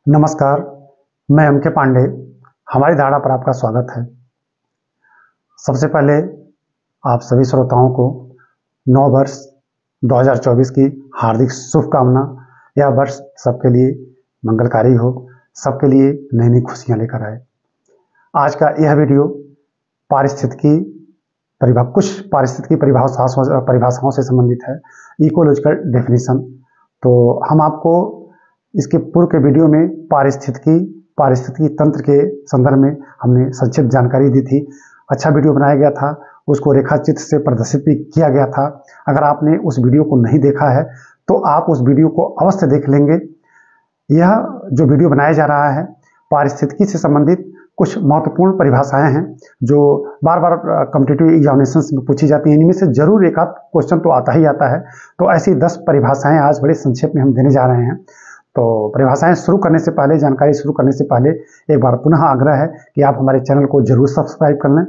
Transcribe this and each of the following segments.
नमस्कार, मैं एम के पांडे। हमारी धारणा पर आपका स्वागत है। सबसे पहले आप सभी श्रोताओं को नव वर्ष 2024 की हार्दिक शुभकामना। यह वर्ष सबके लिए मंगलकारी हो, सबके लिए नई नई खुशियां लेकर आए। आज का यह वीडियो कुछ पारिस्थितिकी परिभाषाओं से संबंधित है, इकोलॉजिकल डेफिनेशन। तो हम आपको इसके पूर्व के वीडियो में पारिस्थितिकी तंत्र के संदर्भ में हमने संक्षिप्त जानकारी दी थी। अच्छा वीडियो बनाया गया था, उसको रेखाचित्र से प्रदर्शित भी किया गया था। अगर आपने उस वीडियो को नहीं देखा है तो आप उस वीडियो को अवश्य देख लेंगे। यह जो वीडियो बनाया जा रहा है पारिस्थितिकी से संबंधित कुछ महत्वपूर्ण परिभाषाएं हैं जो बार बार कॉम्पिटिटिव एग्जामिनेशंस में पूछी जाती हैं। इनमें से जरूर एक आध क्वेश्चन तो आता ही आता है। तो ऐसी 10 परिभाषाएं आज बड़े संक्षेप में हम देने जा रहे हैं। तो परिभाषाएं शुरू करने से पहले, जानकारी शुरू करने से पहले एक बार पुनः आग्रह है कि आप हमारे चैनल को जरूर सब्सक्राइब कर लें।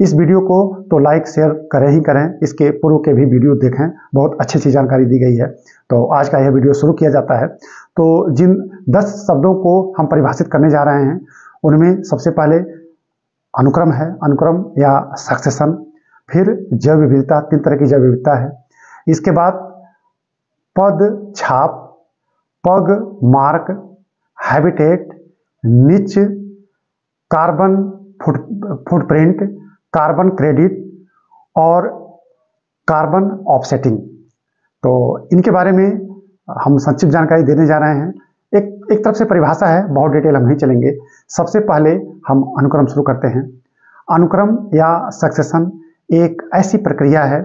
इस वीडियो को तो लाइक शेयर करें ही करें, इसके पूर्व के भी वीडियो देखें, बहुत अच्छी अच्छी जानकारी दी गई है। तो आज का यह वीडियो शुरू किया जाता है। तो जिन 10 शब्दों को हम परिभाषित करने जा रहे हैं उनमें सबसे पहले अनुक्रम है, अनुक्रम या सक्सेशन। फिर जैव विविधता, 3 तरह की जैव विविधता है। इसके बाद पद छाप, पग मार्क, हैबिटेट, निच, कार्बन फुटप्रिंट, कार्बन क्रेडिट और कार्बन ऑफसेटिंग। तो इनके बारे में हम संक्षिप्त जानकारी देने जा रहे हैं। एक तरफ से परिभाषा है, बहुत डिटेल हम नहीं चलेंगे। सबसे पहले हम अनुक्रम शुरू करते हैं। अनुक्रम या सक्सेशन एक ऐसी प्रक्रिया है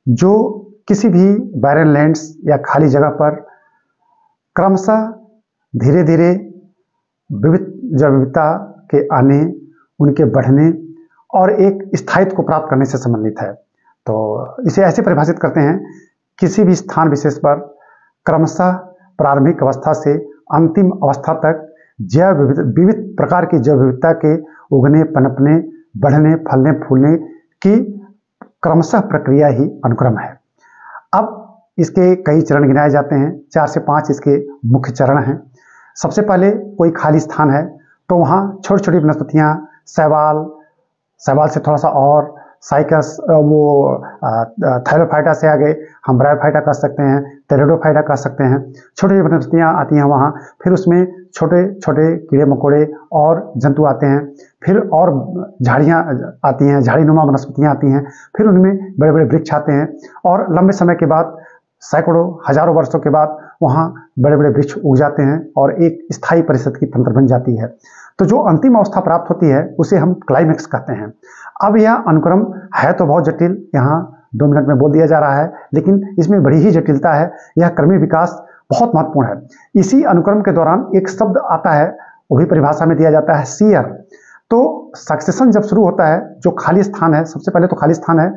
जो किसी भी बैरन लैंड्स या खाली जगह पर क्रमशः धीरे धीरे जैव विविधता के आने, उनके बढ़ने और एक स्थायित्व को प्राप्त करने से संबंधित है। तो इसे ऐसे परिभाषित करते हैं, किसी भी स्थान विशेष पर क्रमशः प्रारंभिक अवस्था से अंतिम अवस्था तक विविध प्रकार की जैव विविधता के उगने, पनपने, बढ़ने, फलने, फूलने की क्रमशः प्रक्रिया ही अनुक्रम है। अब इसके कई चरण गिनाए जाते हैं, 4 से 5 इसके मुख्य चरण हैं। सबसे पहले कोई खाली स्थान है तो वहाँ छोटी छोटी वनस्पतियाँ, शैवाल से थोड़ा सा और साइकस, थैलोफाइटा से आगे हम ब्रायोफाइटा कह सकते हैं, टेरिडोफाइटा कह सकते हैं। छोटी वनस्पतियाँ आती हैं वहाँ, फिर उसमें छोटे छोटे कीड़े मकोड़े और जंतु आते हैं, फिर और झाड़ियाँ आती हैं, झाड़ीनुमा वनस्पतियाँ आती हैं, फिर उनमें बड़े बड़े वृक्ष आते हैं और लंबे समय के बाद, सैकड़ों हजारों वर्षों के बाद वहाँ बड़े बड़े वृक्ष उग जाते हैं और एक स्थायी पारिस्थितिकी तंत्र बन जाती है। तो जो अंतिम अवस्था प्राप्त होती है उसे हम क्लाइमेक्स कहते हैं। अब यह अनुक्रम है तो बहुत जटिल, यहाँ 2 मिनट में बोल दिया जा रहा है, लेकिन इसमें बड़ी ही जटिलता है। यह क्रमिक विकास बहुत महत्वपूर्ण है। इसी अनुक्रम के दौरान एक शब्द आता है, वो भी परिभाषा में दिया जाता है, सीयर। तो सक्सेशन जब शुरू होता है, जो खाली स्थान है, सबसे पहले तो खाली स्थान है,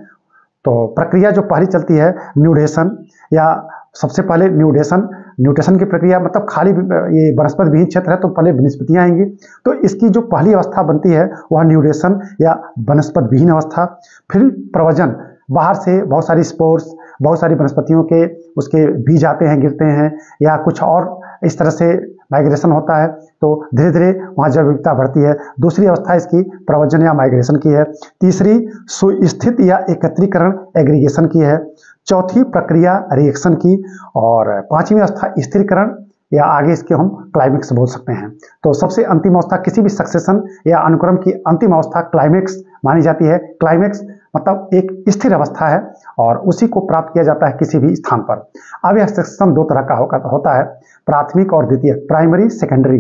तो प्रक्रिया जो पहली चलती है न्यूडेशन, या सबसे पहले न्यूटेशन की प्रक्रिया, मतलब खाली ये वनस्पति विहीन क्षेत्र है तो पहले वनस्पतियाँ आएंगी। तो इसकी जो पहली अवस्था बनती है वह न्यूडेशन या वनस्पति विहीन अवस्था। फिर प्रवजन, बाहर से बहुत सारी स्पोर्स, बहुत सारी वनस्पतियों के उसके बीज आते हैं, गिरते हैं, या कुछ और इस तरह से माइग्रेशन होता है, तो धीरे धीरे वहाँ जैव विविधता बढ़ती है। दूसरी अवस्था इसकी प्रवजन या माइग्रेशन की है। तीसरी सुस्थित या एकत्रीकरण एग्रीगेशन की है। चौथी प्रक्रिया रिएक्शन की, और 5वीं अवस्था स्थिरीकरण, या आगे इसके हम क्लाइमेक्स बोल सकते हैं। तो सबसे अंतिम अवस्था किसी भी सक्सेशन या अनुक्रम की अंतिम अवस्था क्लाइमेक्स मानी जाती है। क्लाइमेक्स मतलब एक स्थिर अवस्था है और उसी को प्राप्त किया जाता है किसी भी स्थान पर। अब यह सक्सेशन 2 तरह का होता है, प्राथमिक और द्वितीयक, प्राइमरी सेकेंडरी।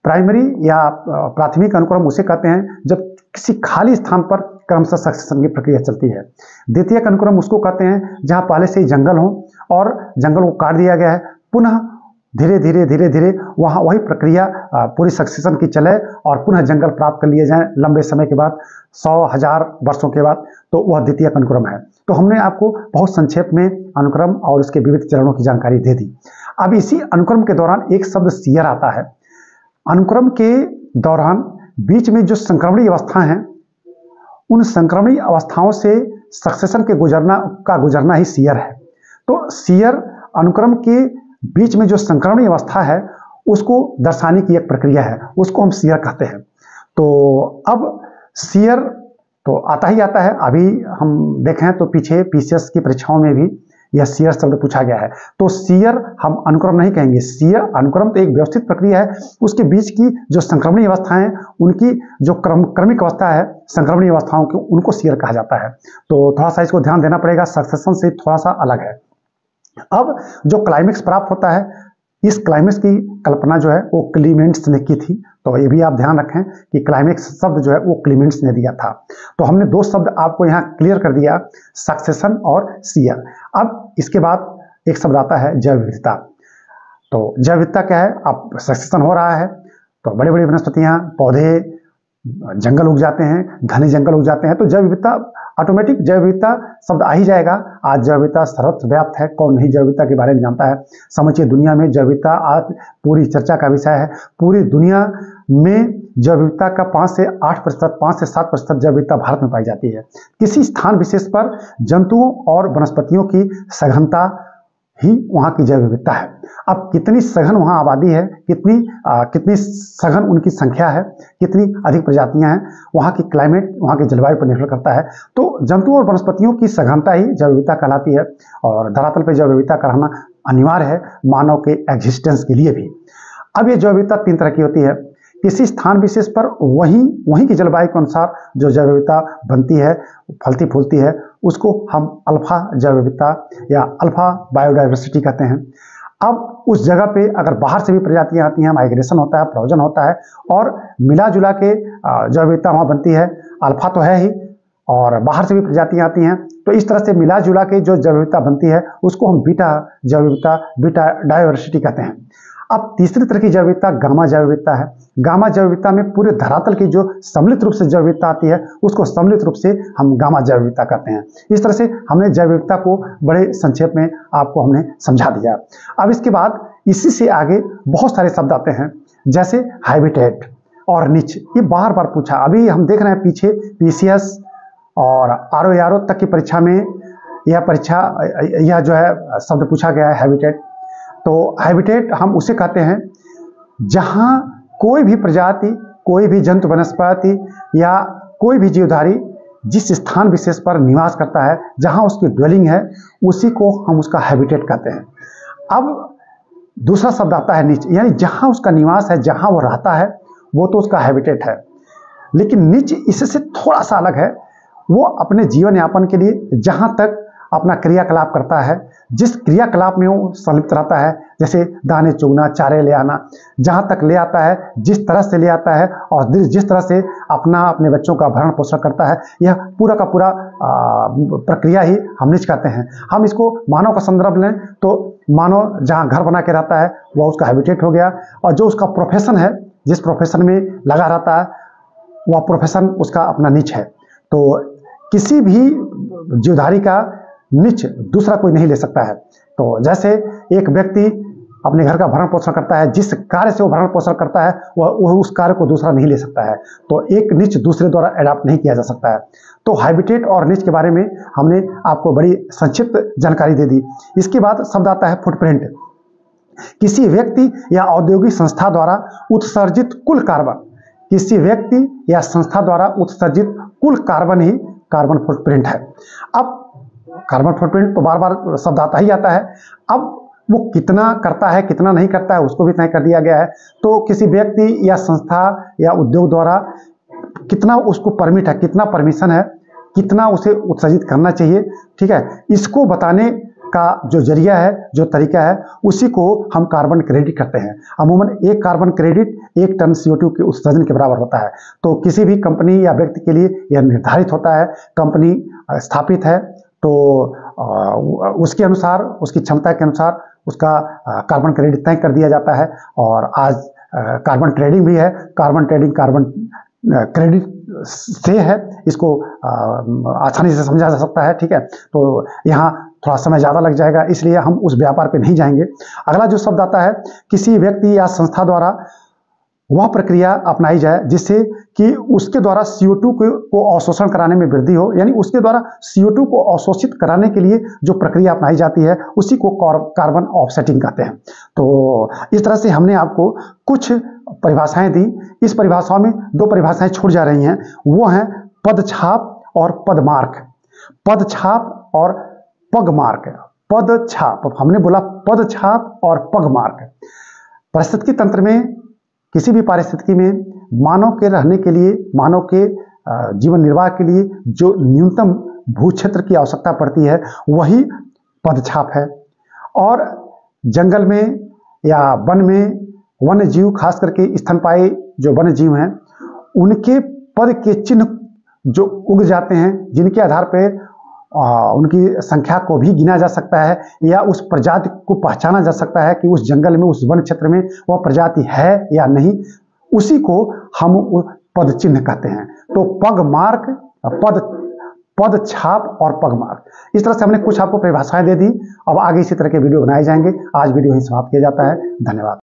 प्राइमरी या प्राथमिक अनुक्रम उसे कहते हैं जब किसी खाली स्थान पर क्रमशः सक्सेशन की प्रक्रिया चलती है। द्वितीयक अनुक्रम उसको कहते हैं जहाँ पहले से ही जंगल हो और जंगल को काट दिया गया है, पुनः धीरे धीरे वहाँ वही प्रक्रिया पूरी सक्सेशन की चले और पुनः जंगल प्राप्त कर लिए जाएं लंबे समय के बाद, 100,000 वर्षों के बाद, तो वह द्वितीयक अनुक्रम है। तो हमने आपको बहुत संक्षेप में अनुक्रम और उसके विविध चरणों की जानकारी दे दी। अब इसी अनुक्रम के दौरान एक शब्द सीयर आता है। अनुक्रम के दौरान बीच में जो संक्रमणीय अवस्था हैं, उन संक्रमणीय अवस्थाओं से सक्सेशन के गुजरना ही सीयर है। तो सीयर अनुक्रम के बीच में जो संक्रमणीय अवस्था है उसको दर्शाने की एक प्रक्रिया है, उसको हम शियर कहते हैं। तो अब शियर तो आता ही आता है। अभी हम देखें तो पीछे पीसीएस की परीक्षाओं में भी यह शियर शब्द पूछा गया है। तो शियर हम अनुक्रम नहीं कहेंगे, शियर अनुक्रम तो एक व्यवस्थित प्रक्रिया है, उसके बीच की जो संक्रमणीय अवस्थाएं हैं उनकी जो क्रमिक अवस्था है संक्रमणीय अवस्थाओं की, उनको शियर कहा जाता है। तो थोड़ा सा इसको ध्यान देना पड़ेगा, सक्सेशन से थोड़ा सा अलग है। अब जो क्लाइमेक्स प्राप्त होता है, इस क्लाइमेक्स की कल्पना जो है वो क्लीमेंट्स ने की थी। तो ये भी आप ध्यान रखें कि क्लाइमेक्स शब्द जो है वो क्लीमेंट्स ने दिया था। तो हमने दो शब्द आपको यहाँ क्लियर कर दिया, सक्सेशन और शियर। अब इसके बाद एक शब्द आता है जैव विविधता। तो जैव विविधता क्या है? अब सक्सेशन हो रहा है तो बड़ी बड़ी वनस्पतियां, पौधे, जंगल उग जाते हैं, घने जंगल उग जाते हैं, तो जैव विविधता ऑटोमेटिक जैव विविधता शब्द आ ही जाएगा। आज जैव विविधता सर्वत्र व्याप्त है, कौन नहीं जैव विविधता के बारे में जानता है। समझिए दुनिया में जैव विविधता आज पूरी चर्चा का विषय है। पूरी दुनिया में जैव विविधता का 5 से 8%, 5 से 7% जैव विविधता भारत में पाई जाती है। किसी स्थान विशेष पर जंतुओं और वनस्पतियों की सघनता ही वहाँ की जैव विविधता है। अब कितनी सघन वहाँ आबादी है, कितनी सघन उनकी संख्या है, कितनी अधिक प्रजातियां हैं, वहाँ की क्लाइमेट, वहाँ की जलवायु पर निर्भर करता है। तो जंतुओं और वनस्पतियों की सघनता ही जैव विविधता कहलाती है। और धरातल पर जैव विविधता का रहना अनिवार्य है मानव के एग्जिस्टेंस के लिए भी। अब ये जैव विविधता 3 तरह की होती है। किसी स्थान विशेष पर वहीं की जलवायु के अनुसार जो जैव विविधता बनती है, फलती फूलती है, उसको हम अल्फा जैव विविधता या अल्फा बायोडाइवर्सिटी कहते हैं। अब उस जगह पे अगर बाहर से भी प्रजातियां आती हैं, माइग्रेशन होता है, प्रव्रजन होता है और मिला जुला के जैव विविधता वहाँ बनती है। अल्फा तो है ही और बाहर से भी प्रजातियां आती हैं, तो इस तरह से मिला जुला के जो जैव विविधता बनती है उसको हम बीटा जैव विविधता, बीटा डाइवर्सिटी कहते हैं। अब तीसरी तरह की जैव विविधता गामा जैव विविधता है। गामा जैव विविधता में पूरे धरातल की जो सम्मिलित रूप से जैव विविधता आती है उसको सम्मिलित रूप से हम गामा जैव विविधता कहते हैं। इस तरह से हमने जैव विविधता को बड़े संक्षेप में आपको हमने समझा दिया। अब इसके बाद इसी से आगे बहुत सारे शब्द आते हैं, जैसे हैबिटेट और निच। ये बार बार पूछा, अभी हम देख रहे हैं पीछे पीसीएस और आरओ तक की परीक्षा में यह जो है शब्द पूछा गया है, हैबिटेट। तो हैबिटेट हम उसे कहते हैं जहां कोई भी प्रजाति, कोई भी जंतु वनस्पति या कोई भी जीवधारी जिस स्थान विशेष पर निवास करता है, जहां उसकी ड्वेलिंग है, उसी को हम उसका हैबिटेट कहते हैं। अब दूसरा शब्द आता है निच, यानी जहां उसका निवास है, जहां वो रहता है, वो तो उसका हैबिटेट है। लेकिन निच इससे थोड़ा सा अलग है। वो अपने जीवन यापन के लिए जहां तक अपना क्रियाकलाप करता है, जिस क्रियाकलाप में वो संलिप्त रहता है, जैसे दाने चुगना, चारे ले आना, जहां तक ले आता है, जिस तरह से ले आता है और जिस तरह से अपने बच्चों का भरण पोषण करता है, यह पूरा का पूरा प्रक्रिया ही हम निच कहते हैं। हम इसको मानव का संदर्भ लें तो मानव जहां घर बना के रहता है वह उसका हैबिटेट हो गया, और जो उसका प्रोफेशन है, जिस प्रोफेशन में लगा रहता है, वह प्रोफेशन उसका अपना निच है। तो किसी भी जीवधारी का निच दूसरा कोई नहीं ले सकता है। तो जैसे एक व्यक्ति अपने घर का भरण पोषण करता है, जिस कार्य से वो भरण पोषण करता है वह उस कार्य को दूसरा नहीं ले सकता है। तो एक निच दूसरे द्वारा एडॉप्ट नहीं किया जा सकता है। तो हैबिटेट और निच के बारे में हमने आपको बड़ी संक्षिप्त जानकारी दे दी। इसके बाद शब्द आता है फुटप्रिंट। किसी व्यक्ति या औद्योगिक संस्था द्वारा उत्सर्जित कुल कार्बन, किसी व्यक्ति या संस्था द्वारा उत्सर्जित कुल कार्बन ही कार्बन फुटप्रिंट है। अब कार्बन फुटप्रिंट तो बार बार शब्द आता ही आता है। अब वो कितना करता है, कितना नहीं करता है, उसको भी तय कर दिया गया है। तो किसी व्यक्ति या संस्था या उद्योग द्वारा कितना उसको परमिट है, कितना परमिशन है, कितना उसे उत्सर्जित करना चाहिए, ठीक है, इसको बताने का जो जरिया है, जो तरीका है, उसी को हम कार्बन क्रेडिट कहते हैं। अमूमन एक कार्बन क्रेडिट 1 टन CO2 के उत्सर्जन के बराबर होता है। तो किसी भी कंपनी या व्यक्ति के लिए यह निर्धारित होता है। कंपनी स्थापित है तो उसके अनुसार, उसकी क्षमता के अनुसार उसका कार्बन क्रेडिट तय कर दिया जाता है। और आज कार्बन ट्रेडिंग भी है। कार्बन ट्रेडिंग कार्बन क्रेडिट से है, इसको आसानी से समझा जा सकता है, ठीक है। तो यहाँ थोड़ा समय ज़्यादा लग जाएगा, इसलिए हम उस व्यापार पे नहीं जाएंगे। अगला जो शब्द आता है, किसी व्यक्ति या संस्था द्वारा वह प्रक्रिया अपनाई जाए जिससे कि उसके द्वारा CO2 को अवशोषण कराने में वृद्धि हो, यानी उसके द्वारा CO2 को अवशोषित कराने के लिए जो प्रक्रिया अपनाई जाती है उसी को कार्बन ऑफसेटिंग कहते हैं। तो इस तरह से हमने आपको कुछ परिभाषाएं दी। इस परिभाषाओं में 2 परिभाषाएं छूट जा रही हैं, वो हैं पदछाप और पदमार्क। पदछाप और पगमार्क। पदछाप, हमने बोला पदछाप और पगमार्क। पारिस्थितिकी तंत्र में किसी भी पारिस्थितिकी में मानव के रहने के लिए, मानव के जीवन निर्वाह के लिए जो न्यूनतम भू क्षेत्र की आवश्यकता पड़ती है वही पदछाप है। और जंगल में या वन में वन्य जीव, खास करके स्तनपायी जो वन्य जीव हैं, उनके पद के चिन्ह जो उग जाते हैं, जिनके आधार पर उनकी संख्या को भी गिना जा सकता है या उस प्रजाति को पहचाना जा सकता है कि उस जंगल में, उस वन क्षेत्र में वह प्रजाति है या नहीं, उसी को हम पद चिन्ह कहते हैं। तो पगमार्क, पद छाप और पगमार्क, इस तरह से हमने कुछ आपको परिभाषाएं दे दी। अब आगे इसी तरह के वीडियो बनाए जाएंगे। आज वीडियो ही समाप्त किया जाता है। धन्यवाद।